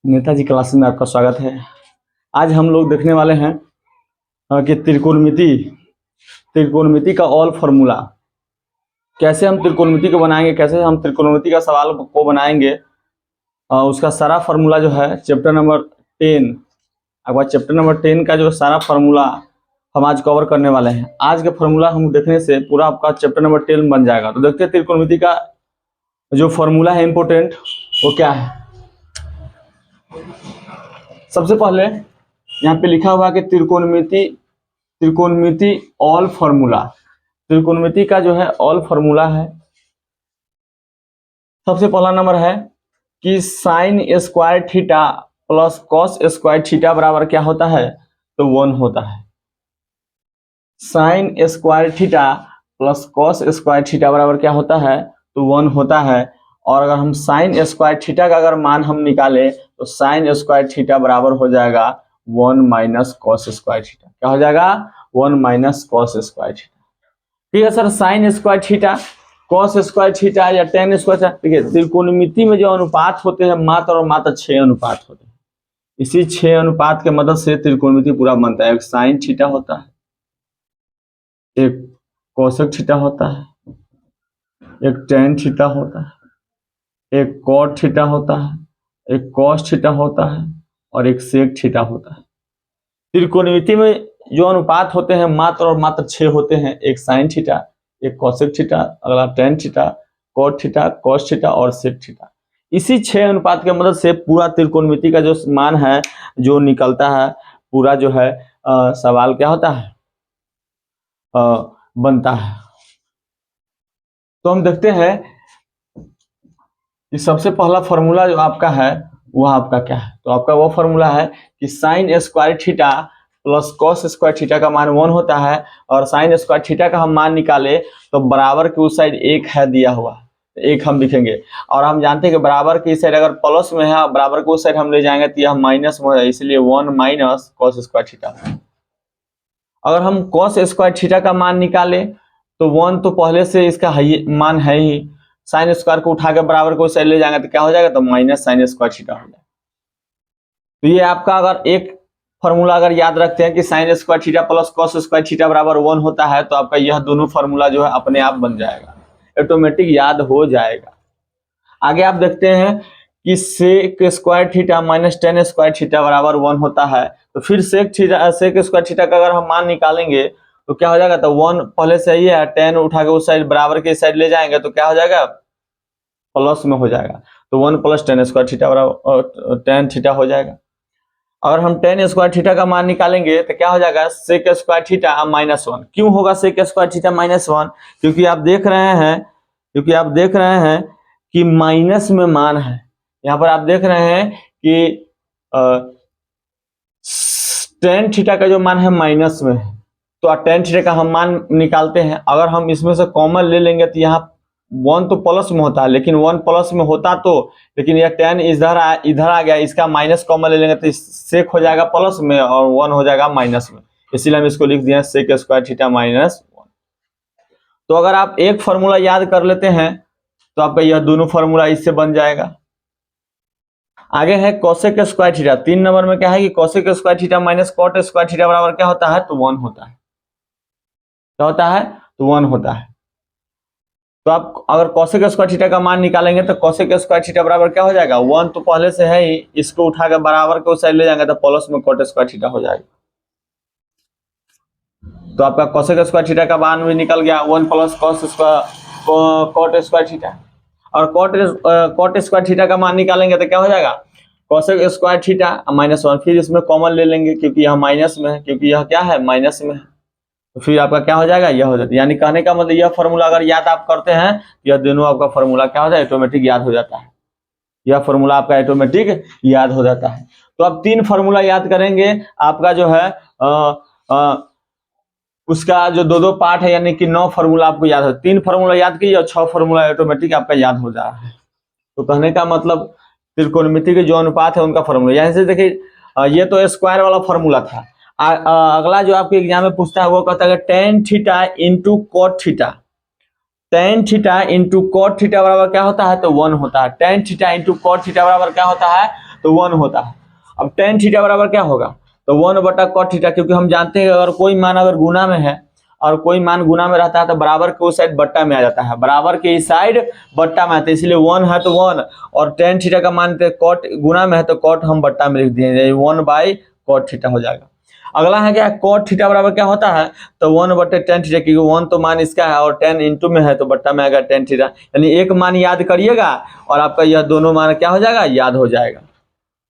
Netaji class में आपका स्वागत है। आज हम लोग देखने वाले हैं कि त्रिकोणमिति का ऑल फार्मूला कैसे हम त्रिकोणमिति को बनाएंगे, कैसे हम त्रिकोणमिति का सवाल को बनाएंगे। उसका सारा फार्मूला जो है चैप्टर नंबर 10, आपका चैप्टर नंबर 10 का जो सारा फार्मूला हम आज कवर करने वाले हैं। आज का फार्मूला हम देखने से पूरा आपका चैप्टर नंबर 10 बन जाएगा। तो देखते हैं त्रिकोणमिति का जो फार्मूला है इम्पोर्टेंट वो क्या है। सबसे पहले यहाँ पे लिखा हुआ है कि त्रिकोणमिति ऑल फार्मूला, त्रिकोणमिति का जो है ऑल फार्मूला है। सबसे पहला नंबर है कि sine square theta plus cos square theta बराबर क्या होता है, तो 1 होता है। Sine square theta plus cos square theta बराबर क्या होता है, तो 1 होता है। और अगर हम साइन स्क्वायर थीटा का अगर मान हम निकालें तो साइन स्क्वायर थीटा बराबर हो जाएगा 1 माइनस कॉस स्क्वायर थीटा। क्या हो जाएगा, 1 माइनस कॉस स्क्वायर थीटा। ठीक है sir, sine square theta, cos square theta या टेन स्क्वायर थीटा। ठीक है, त्रिकोणमिति में जो अनुपात होते हैं मात्र और मात्र 6 अनुपात होते हैं। इसी 6 अनुपात के मदद से त्रिकोणमिति पूरा बनता है। एक साइन थीटा होता है, एक कोसेक थीटा होता है, एक टेन थीटा होता है, एक कॉट थीटा होता है, एक कॉस थीटा होता है और एक सेक थीटा होता है। त्रिकोणमिति में जो अनुपात होते हैं मात्र और मात्र 6 होते हैं। एक साइन थीटा, एक कोसेक थीटा, अगला tan theta, cot theta, cos theta और सेक थीटा। इसी 6 अनुपात के मदद से पूरा त्रिकोणमिति का जो मान है जो निकलता है, पूरा जो है सवाल क्या होता है, बनता है। तो हम देखते हैं कि सबसे पहला फार्मूला जो आपका है वह आपका क्या है। तो आपका वो फार्मूला है कि sine square theta plus cos square theta का मान 1 होता है। और साइन स्क्वायर थीटा का हम मान निकाले तो बराबर के उस साइड 1 है दिया हुआ, 1 हम लिखेंगे। और हम जानते हैं कि बराबर की साइड अगर प्लस में है, बराबर के उस साइड हम ले जाएंगे तो यह माइनस में हो जाएगा, इसलिए 1 माइनस कॉस स्क्वायर थीटा। अगर हम कॉस स्क्वायर थीटा का मान निकाले तो 1 तो पहले से इसका मान है ही, साइन स्क्वायर को उठा के बराबर को साइड ले जाएंगे तो क्या हो जाएगा, तो माइनस साइन स्क्वायर थीटा हो जाएगा। तो ये आपका अगर एक फार्मूला अगर याद रखते हैं कि sine square theta plus cos square theta बराबर 1 होता है, तो आपका यह दोनों फार्मूला जो है अपने आप बन जाएगा, ऑटोमेटिक याद हो जाएगा। आगे आप देखते हैं कि sec square theta minus tan square theta बराबर 1 होता है। तो फिर सेक स्क्वायर थीटा का अगर हम मान निकालेंगे तो क्या हो जाएगा, तो 1 पहले से ही है, टेन उठा के उस साइड बराबर के साइड ले जाएंगे तो क्या हो जाएगा, प्लस में हो जाएगा। तो 1 प्लस टेन स्क्वायर थीटा बराबर टेन थीटा हो जाएगा। अगर हम टेन स्क्वायर थीटा का मान निकालेंगे तो क्या हो जाएगा, सेक स्क्वायर थीटा -1। क्यों होगा सेक स्क्वायर थीटा -1, क्योंकि आप देख रहे हैं कि माइनस में मान है। यहाँ पर आप देख रहे हैं कि टेन थीटा का जो मान है माइनस में है, तो टेन थीटा का हम मान निकालते हैं। अगर हम इसमें से कॉमन ले लेंगे तो यहाँ 1 तो प्लस में होता है, लेकिन 1 प्लस में होता तो, लेकिन यह टेन इधर आ गया, इसका माइनस कॉमन ले लेंगे तो सेक हो जाएगा प्लस में और 1 हो जाएगा माइनस में, इसीलिए हम इसको लिख दिए सेक स्क्वायर थीटा -1। तो अगर आप एक फार्मूला याद कर लेते हैं तो आपका यह दोनों फार्मूला इससे बन जाएगा। आगे है कोसेक स्क्वायर थीटा। 3 नंबर में क्या है कि cosec square theta minus cot square theta बराबर क्या होता है, तो 1 होता है। क्या होता है, तो 1 होता है। तो आप अगर कोसेक स्क्वायर थीटा का मान निकालेंगे तो कोसेक स्क्वायर थीटा बराबर क्या हो जाएगा, 1 तो पहले से है ही, इसको उठा के बराबर के उस साइड ले जाएंगे तो प्लस में कॉट स्क्वायर थीटा हो जाएगा। तो आपका कोसेक स्क्वायर थीटा का मान भी निकल गया, 1 प्लस कॉट स्क्वायर थीटा। और कॉट स्क्वायर थीटा का मान निकालेंगे तो क्या हो जाएगा, कोसेक स्क्वायर थीटा -1। फिर इसमें कॉमन ले लेंगे क्योंकि यह माइनस में है, क्योंकि यह क्या है, माइनस में है। तो फिर आपका क्या हो जाएगा, यह हो जाता है। यानी कहने का मतलब यह फार्मूला अगर याद आप करते हैं, यह दोनों आपका फार्मूला क्या हो जाए, ऑटोमेटिक याद हो जाता है। यह फार्मूला आपका ऑटोमेटिक याद हो जाता है। तो आप 3 फार्मूला याद करेंगे, आपका जो है उसका जो 2-2 पार्ट है, यानी कि 9 फार्मूला आपको याद हो। 3 फार्मूला याद कीजिए और 6 फार्मूला ऑटोमेटिक आपका याद हो जा रहा है। तो कहने का मतलब त्रिकोणमिति के जो अनुपात है उनका फार्मूला। यहाँ से देखिए ये तो स्क्वायर वाला फार्मूला था। अगला जो आपके एग्जाम में पूछता है वो कहता है tan theta into cot theta. Tan theta into cot theta बराबर क्या होता है, तो 1 होता है। Tan theta into cot theta बराबर क्या होता है, तो 1 होता है। अब tan थीटा बराबर क्या होगा, तो 1/cot थीटा, क्योंकि हम जानते हैं अगर कोई मान अगर गुना में है और कोई मान गुना में रहता है तो बराबर के उस साइड बट्टा में आ जाता है, बराबर के इस साइड बट्टा में आता है, इसलिए 1 है तो 1, और tan थीटा का मान cot गुना में है तो cot हम बट्टा में लिख दिए, 1/cot थीटा हो जाएगा। अगला है क्या, cot थीटा बराबर क्या होता है, तो 1/tan थीटा, क्योंकि 1 तो मान इसका है और 10 इंटू में है तो बट्टा में आएगा tan थीटा, यानी एक मान याद करिएगा और आपका यह दोनों मान क्या हो जाएगा, याद हो जाएगा।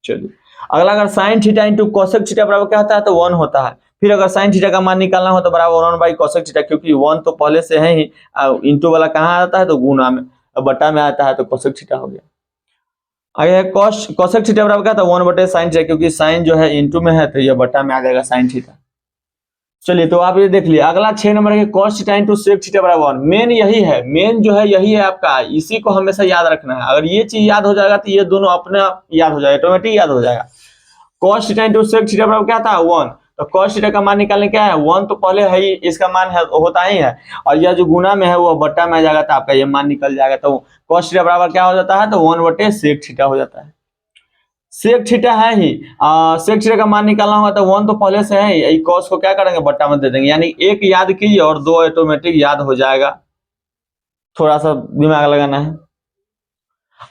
चलिए अगला, अगर sin theta into cosec theta बराबर क्या होता है, तो 1 होता है। फिर अगर sin थीटा का मान निकालना हो तो बराबर 1/cosec थीटा, क्योंकि 1 तो पहले से है ही, इंटू वाला कहाँ आता है, तो गुना में, बट्टा में आता है तो cosec थीटा हो गया। आगे है cosec थीटा बराबर क्या था, 1/sin थीटा, क्योंकि sin जो है इंटू में है तो ये बट्टा में आ जाएगा sin थीटा। चलिए तो आप ये देख लिया। अगला 6 नंबर है cos theta into sec theta बराबर 1। मेन यही है, मेन जो है यही है आपका, इसी को हमेशा याद रखना है। अगर ये चीज याद हो जाएगा तो ये दोनों अपने आप याद हो जाएगा, ऑटोमेटिक याद हो जाएगा। cos theta into sec theta बराबर क्या था, 1। तो cos थीटा का मान निकालने क्या है, 1 तो पहले है ही, इसका मान है होता ही है, और यह जो गुना में है वो बट्टा में आ जाएगा तो आपका ये मान निकल जाएगा। तो cos थीटा बराबर क्या हो जाता है, तो 1/sec थीटा हो जाता है। सेक थीटा है ही, सेक थीटा का मान निकालना होगा तो 1 तो पहले से है ही, cos को क्या करेंगे, बट्टा में दे देंगे, यानी एक याद कीजिए और 2 ऑटोमेटिक याद हो जाएगा। थोड़ा सा दिमाग लगाना है।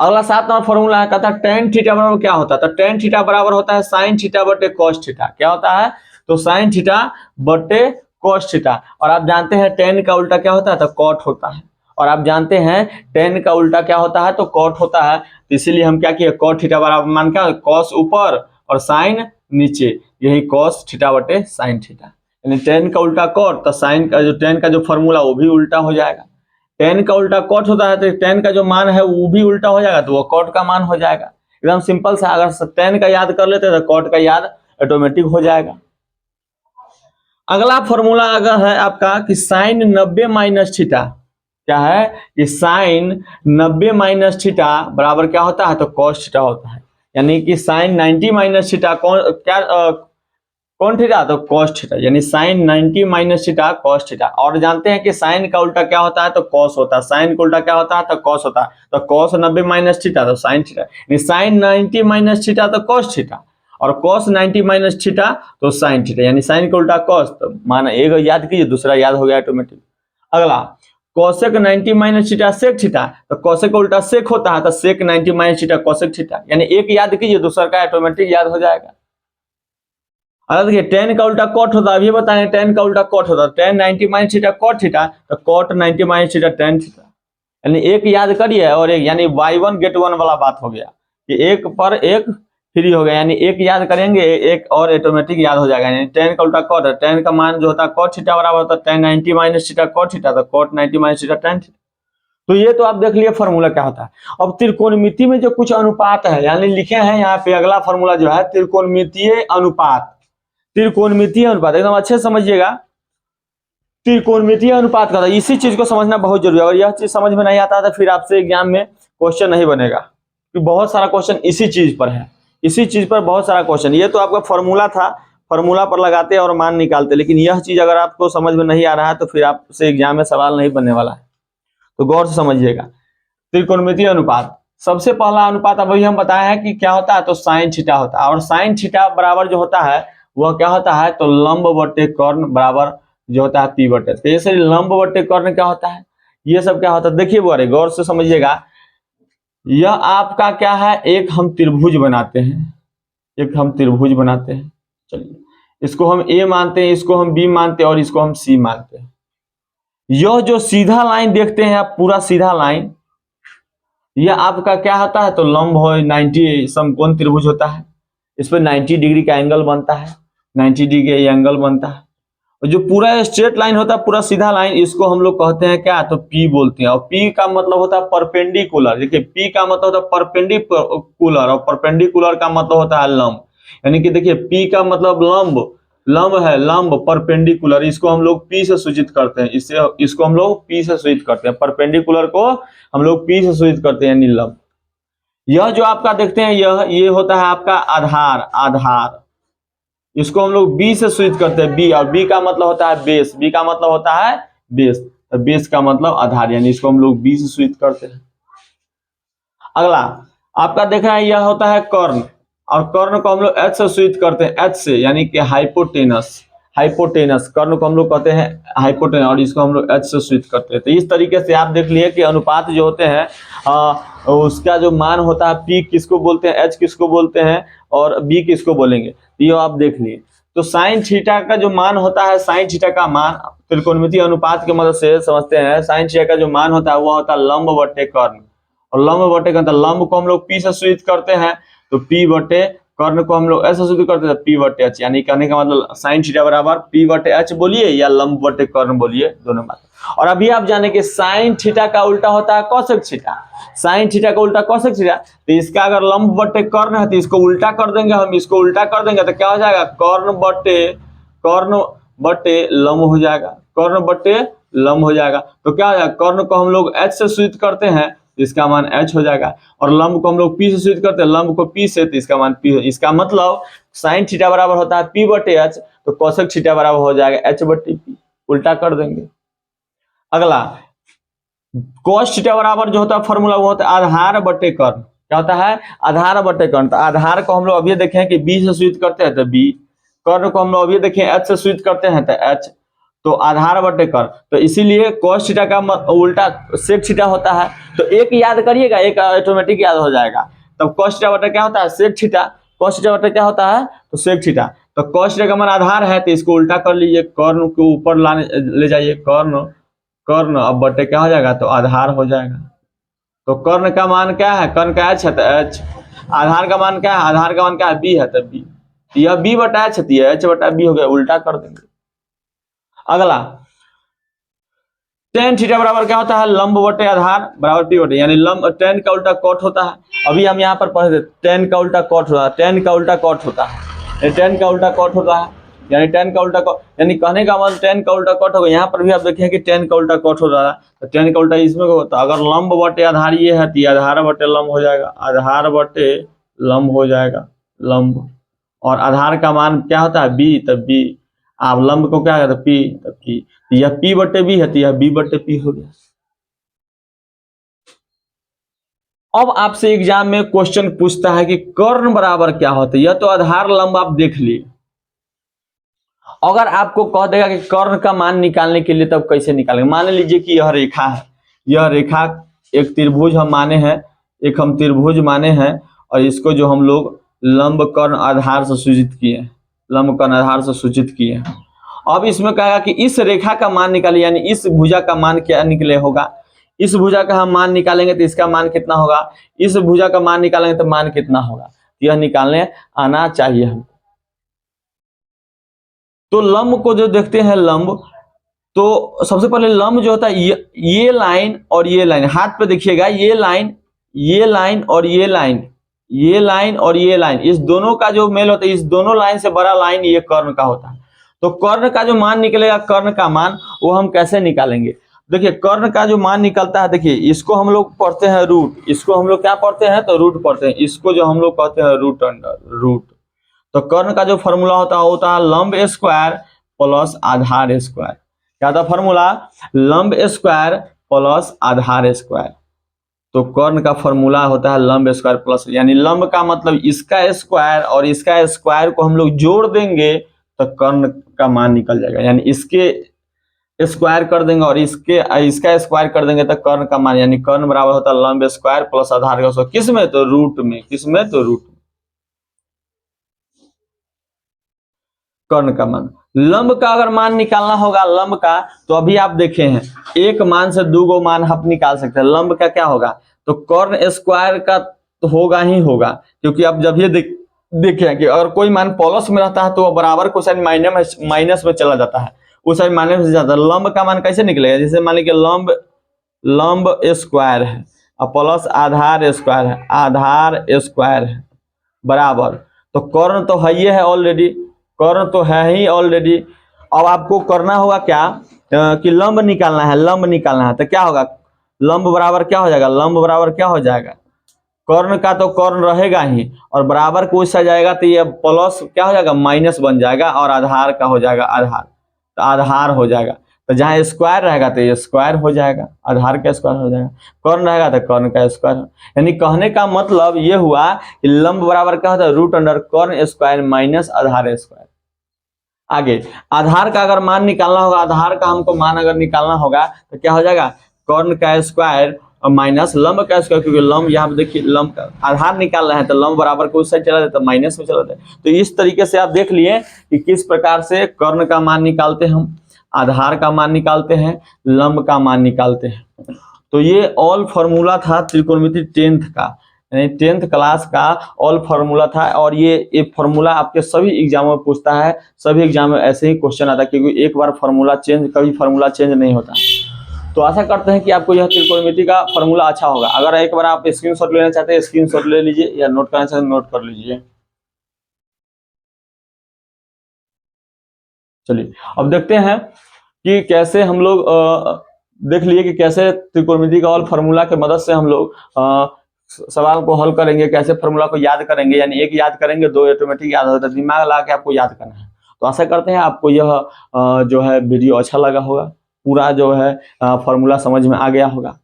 अगला 7 नंबर फॉर्मूला है, कहता है tan थीटा बराबर क्या होता है, तो tan थीटा बराबर होता है sin थीटा बटे cos थीटा। क्या होता है, तो sin थीटा बटे cos थीटा, और आप जानते हैं tan का उल्टा क्या होता है, तो cot होता है, और आप जानते हैं tan का उल्टा क्या होता है, तो cot होता है। तो इसीलिए हम क्या किए, cot थीटा बराबर मान क्या, cos ऊपर और sin नीचे, यही cos थीटा बटे sin थीटा, यानी tan का उल्टा cot, तो sin का जो tan का जो फॉर्मूला वो भी उल्टा हो जाएगा। tan का उल्टा cot होता है तो tan का जो मान है वो भी उल्टा हो जाएगा, तो वो cot का मान हो जाएगा। एकदम सिंपल सा, अगर tan का याद कर लेते हैं तो cot का याद ऑटोमेटिक हो जाएगा। अगला फॉर्मूला अगर है आपका कि sin 90 माइनस थीटा, क्या है कि sin 90 माइनस थीटा बराबर क्या होता है, तो cos थीटा होता है, यानी कि sin 90 माइनस थीटा कौन थीटा, तो cos थीटा, यानी sin 90 minus theta cos theta. और जानते हैं कि sin का उल्टा क्या होता है, तो cos होता है, sin का उल्टा क्या होता है, तो cos होता है, तो cos 90 माइनस थीटा तो sin थीटा, यानी sin 90 माइनस थीटा तो cos थीटा, और cos 90 माइनस थीटा तो sin थीटा, यानी sin का उल्टा cos, तो माना एक याद कीजिए दूसरा याद हो गया ऑटोमेटिक। अगला cosec 90 minus theta sec theta, तो cosec का उल्टा sec होता है, तो sec 90 minus theta cosec theta, यानी एक याद कीजिए दूसरा का ऑटोमेटिक याद हो जाएगा। अगर देखिए tan का उल्टा cot होता है, अभी बताएं tan का उल्टा cot होता है, tan 90 minus theta cot theta, तो cot 90 minus theta tan theta, यानी एक याद करिए और एक, यानी बाय वन गेट वन वाला बात हो गया कि एक पर एक फ्री हो गया, यानी एक याद करेंगे एक और ऑटोमेटिक याद हो जाएगा। यानी tan का उल्टा cot है, tan का मान जो होता है cot थीटा बराबर होता है tan 90 minus theta cot theta, तो cot 90 minus theta tan theta. तो ये तो आप देख लिए फॉर्मूला क्या होता है। अब त्रिकोणमिति में जो कुछ अनुपात है, यानी लिखे हैं यहाँ पे अगला फॉर्मूला जो है त्रिकोणमितीय अनुपात, त्रिकोणमितीय अनुपात एकदम अच्छे से समझिएगा। त्रिकोणमितीय अनुपात का था, इसी चीज को समझना बहुत जरूरी है। अगर यह चीज समझ में नहीं आता तो फिर आपसे एग्जाम में क्वेश्चन नहीं बनेगा, क्योंकि बहुत सारा क्वेश्चन इसी चीज पर है, इसी चीज पर बहुत सारा क्वेश्चन। ये तो आपका फॉर्मूला था, फॉर्मूला पर लगाते और मान निकालते, लेकिन यह चीज अगर आपको समझ में नहीं आ रहा है तो फिर आपसे एग्जाम में सवाल नहीं बनने वाला है, तो गौर से समझिएगा। त्रिकोणमितीय अनुपात, सबसे पहला अनुपात अभी हम बताया है कि क्या होता है, तो साइन थीटा होता है, और साइन थीटा बराबर जो होता है वह क्या होता है, तो लंब बटे कर्ण बराबर जो होता है पी बटे। तो जैसे लंब बटे कर्ण क्या होता है, ये सब क्या होता है, देखिए बड़े गौर से समझिएगा। यह आपका क्या है, एक हम त्रिभुज बनाते हैं, एक हम त्रिभुज बनाते हैं। चलिए इसको हम ए मानते हैं, इसको हम बी मानते हैं और इसको हम सी मानते हैं। यह जो सीधा लाइन देखते हैं आप, पूरा सीधा लाइन, यह आपका क्या होता है, तो लंब हो 90 समकोण त्रिभुज होता है, इस पर 90 डिग्री का एंगल बनता है, 90 डिग्री एंगल बनता है। और जो पूरा स्ट्रेट लाइन होता है, पूरा सीधा लाइन, इसको हम लोग कहते हैं क्या, तो पी बोलते हैं। और पी का मतलब होता है परपेंडिकुलर, देखिए पी का मतलब होता है परपेंडिकुलर, और परपेंडिकुलर का मतलब होता है लंब। यानी कि देखिए पी का मतलब लंब, लंब है, लंब परपेंडिकुलर, इसको हम लोग पी से सूचित करते हैं, इसको हम लोग पी से सूचित करते हैं, परपेंडिकुलर को हम लोग पी से सूचित करते हैं, यानी लंब। यह जो आपका देखते हैं ये होता है आपका आधार, आधार, इसको हम लोग बी से सूचित करते हैं, बी, और बी का मतलब होता है बेस, बी का मतलब होता है बेस, तो बेस का मतलब आधार, यानी इसको हम लोग बी से सूचित करते हैं। अगला आपका देख रहे हैं यह होता है कर्ण, और कर्ण को हम लोग एच से सूचित करते हैं, एच से, यानी कि हाइपोटेनस। हाइपोटेनस कर्ण को हम लोग कहते हैं हाइपोटेनस, और इसको हम लोग एच से सूचित करते हैं। तो इस तरीके से आप देख लिए कि अनुपात जो होते हैं उसका जो मान होता है, पी किसको बोलते हैं, एच किसको बोलते हैं, और बी किसको बोलेंगे, ये आप देख लिए। तो साइन थीटा का जो मान होता है, साइन थीटा का मान त्रिकोणमितीय अनुपात की मदद से समझते हैं। साइन थीटा का जो मान होता है वह होता है लंब बटे कर्ण, और लंब बटे कर्ण, लंब को हम लोग पी से सूचित करते हैं, तो पी बटे कर्ण को हम लोग ऐसे सूचित करते हैं, पी बटे एच, यानी कहने का मतलब साइन थीटा बराबर पी बटे एच बोलिए या लंब बटे कर्ण बोलिए, दोनों बात। और अभी आप जाने कि साइन थीटा का उल्टा होता है कोसेक थीटा, साइन थीटा का उल्टा कोसेक थीटा। तो इसका अगर लंब बटे कर्ण है तो इसको उल्टा कर देंगे हम, इसको उल्टा कर देंगे तो क्या हो जाएगा, कर्ण बटे लंब हो जाएगा, कर्ण बटे लंब हो जाएगा। तो क्या हो जाएगा, कर्ण को हम लोग एच से सूचित करते हैं, इसका मान एच हो जाएगा, और लंब को हम लोग पी से सूचित करते हैं, लंब को पी से, तो इसका मान पी। इसका मतलब साइन थीटा बराबर होता है पी बटे एच, तो कोसेक थीटा बराबर हो जाएगा एच बटे पी, उल्टा कर देंगे। अगला कोस थीटा बराबर जो होता है फॉर्मूला वो होता है आधार बटे कर्ण। क्या होता है, आधार बटे कर्ण। तो आधार को हम लोग अभी देखें कि बी से सूचित करते हैं तो बी, कर्ण को हम लोग अभी देखें एच से सूचित करते हैं तो एच, तो आधार बटे कर्ण। तो इसीलिए कोस थीटा का उल्टा सेक थीटा होता है। तो एक याद करिएगा, एक ऑटोमेटिक याद हो जाएगा। तब कोस थीटा बटे क्या होता है, सेक थीटा। कोस थीटा बटे क्या होता है, तो सेक थीटा। तो कोस थीटा का मान आधार है, तो इसको उल्टा कर लीजिए, कर्ण को ऊपर ले जाइए, कर्ण अब बटे क्या हो जाएगा, तो आधार हो जाएगा। तो कर्ण का मान क्या है, कर्ण का एच है तो एच, आधार का मान क्या है, आधार का मान क्या है, बी है तो बी। यह बी बटा एच है, एच बटा बी हो गया, उल्टा कर देंगे। अगला टेन थीटा बराबर क्या होता है, लंब बटे आधार बराबर पी बटे, यानी लंब टेन का उल्टा कॉट होता है। अभी हम यहाँ पर पढ़े थे टेन का उल्टा कॉट होता है, टेन का उल्टा कॉट होता है, टेन का उल्टा कॉट होता है, यानी टेन का उल्टा कॉट, यानी कहने का मतलब टेन का उल्टा कॉट होगा। यहाँ पर भी आप देखें कि टेन का उल्टा कॉट हो रहा है, तो टेन का उल्टा इसमें होता है। अगर लंब बटे आधार ये है तो आधार बटे लंब हो जाएगा, आधार बटे लंब हो जाएगा, लंब। और आधार का मान क्या होता है, बी, तब बी। आप लंब को क्या कहते हैं, पी, तब पी। यह पी बटे बी है तो यह बी बटे पी हो गया। अब आपसे एग्जाम में क्वेश्चन पूछता है कि कर्ण बराबर क्या होता है। यह तो आधार लंब आप देख लिए, अगर आपको कह देगा कि कर्ण का मान निकालने के लिए, तब कैसे निकालेंगे। मान लीजिए कि यह रेखा है, यह रेखा एक त्रिभुज हम माने हैं, एक हम त्रिभुज माने हैं, और इसको जो हम लोग लंब कर्ण आधार से सूचित किए हैं, लंब कर्ण आधार से सूचित किए हैं। अब इसमें कहेगा कि इस रेखा का मान निकालिए, यानी इस भुजा का मान क्या निकले होगा। इस भुजा का हम मान निकालेंगे तो इसका मान कितना होगा, इस भुजा का मान निकालेंगे तो मान कितना होगा, यह निकालने आना चाहिए हमको। तो लंब को जो देखते हैं लंब, तो सबसे पहले लंब जो होता है ये लाइन और ये लाइन, हाथ पे देखिएगा, ये लाइन, ये लाइन और ये लाइन, ये लाइन और ये लाइन, इस दोनों का जो मेल होता है, इस दोनों लाइन से बड़ा लाइन ये कर्ण का होता है। तो कर्ण का जो मान निकलेगा, कर्ण का मान, वो हम कैसे निकालेंगे। देखिए कर्ण का जो मान निकलता है, देखिए इसको हम लोग पढ़ते हैं रूट, इसको हम लोग क्या पढ़ते हैं, तो रूट पढ़ते हैं, इसको जो हम लोग कहते हैं रूट अंडर रूट। तो कर्ण का जो फॉर्मूला होता है लंब स्क्वायर प्लस आधार स्क्वायर। क्या था फॉर्मूला, लंब स्क्वायर प्लस आधार स्क्वायर। तो कर्ण का फॉर्मूला होता है लंब स्क्वायर प्लस, यानी लंब का मतलब इसका स्क्वायर और इसका स्क्वायर को हम लोग जोड़ देंगे तो कर्ण का मान निकल जाएगा, यानी इसके स्क्वायर कर देंगे और इसका स्क्वायर कर देंगे तो कर्ण का मान, यानी कर्ण बराबर होता है लंब स्क्वायर प्लस आधार का स्क्वायर, किसमें, तो रूट में, किसमें, तो रूट में। कर्ण का मान, लंब का अगर मान निकालना होगा लंब का, तो अभी आप देखे हैं एक मान से दो गो मान आप निकाल सकते हैं। लंब का क्या होगा, तो कर्ण स्क्वायर का तो होगा ही होगा, क्योंकि अब जब ये देखें कि अगर कोई मान प्लस में रहता है तो वह बराबर को साइन माइनस में चला जाता है, उस साइन माइनस में जाता है। लंब का मान कैसे निकलेगा, जैसे मान लीजिए लंब स्क्वायर है और प्लस आधार स्क्वायर है, आधार स्क्वायर है बराबर, तो कर्ण तो है, ये है ऑलरेडी, कर्ण तो है ही ऑलरेडी। अब आपको करना होगा क्या, कि लंब निकालना है, लंब निकालना है, तो क्या होगा, लंब बराबर क्या हो जाएगा, लंब बराबर क्या हो जाएगा, कर्ण का तो कर्ण रहेगा ही, और बराबर को इससे जाएगा तो ये प्लस क्या हो जाएगा, माइनस बन जाएगा, और आधार का हो जाएगा आधार, तो आधार हो जाएगा। तो जहाँ स्क्वायर रहेगा तो ये स्क्वायर हो जाएगा, आधार का स्क्वायर हो जाएगा, कर्ण रहेगा तो कर्ण का स्क्वायर। यानी कहने का मतलब ये हुआ कि लंब बराबर क्या होता है, रूट अंडर कर्ण स्क्वायर माइनस आधार स्क्वायर। आगे आधार का अगर मान निकालना होगा, आधार का हमको मान अगर निकालना होगा तो क्या हो जाएगा, कर्ण का स्क्वायर और माइनस लंब का स्क्वायर, क्योंकि लंब यहाँ पे देखिए लंब का आधार निकाल रहे हैं तो लंब बराबर को उस साइड चला जाता है, माइनस में चला जाता है। तो इस तरीके से आप देख लिए कि किस प्रकार से कर्ण का मान निकालते हैं हम, आधार का मान निकालते हैं, लंब का मान निकालते हैं। तो ये ऑल फॉर्मूला था त्रिकोणमिति 10th का, यानी 10th क्लास का ऑल फार्मूला था। और ये फार्मूला आपके सभी एग्जामों में पूछता है, सभी एग्जाम में ऐसे ही क्वेश्चन आता है, क्योंकि एक बार फार्मूला चेंज, कभी फार्मूला चेंज नहीं होता। तो आशा करते हैं कि आपको यह त्रिकोणमिति का फार्मूला अच्छा होगा। अगर एक बार आप स्क्रीनशॉट लेना चाहते हैं स्क्रीनशॉट ले लीजिए, या नोट करना चाहते हैं नोट कर लीजिए। चलिए अब देखते हैं कि कैसे हम लोग देख लिए कि कैसे त्रिकोणमिति का ऑल फार्मूला के मदद से हम लोग सवाल को हल करेंगे, कैसे फार्मूला को याद करेंगे। यानी एक याद करेंगे, दो ऑटोमेटिक याद होता है, दिमाग लगा के आपको याद करना है। तो आशा करते हैं आपको यह जो है वीडियो अच्छा लगा होगा, पूरा जो है फार्मूला समझ में आ गया होगा।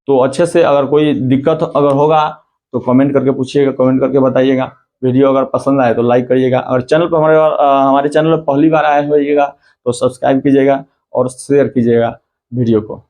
तो अच्छे से अगर कोई दिक्कत अगर होगा तो कमेंट करके पूछिएगा, कमेंट करके बताइएगा। वीडियो अगर पसंद आए तो लाइक करिएगा, और चैनल पर हमारे चैनल पर पहली बार आए होइएगा तो सब्सक्राइब कीजिएगा और शेयर कीजिएगा वीडियो को।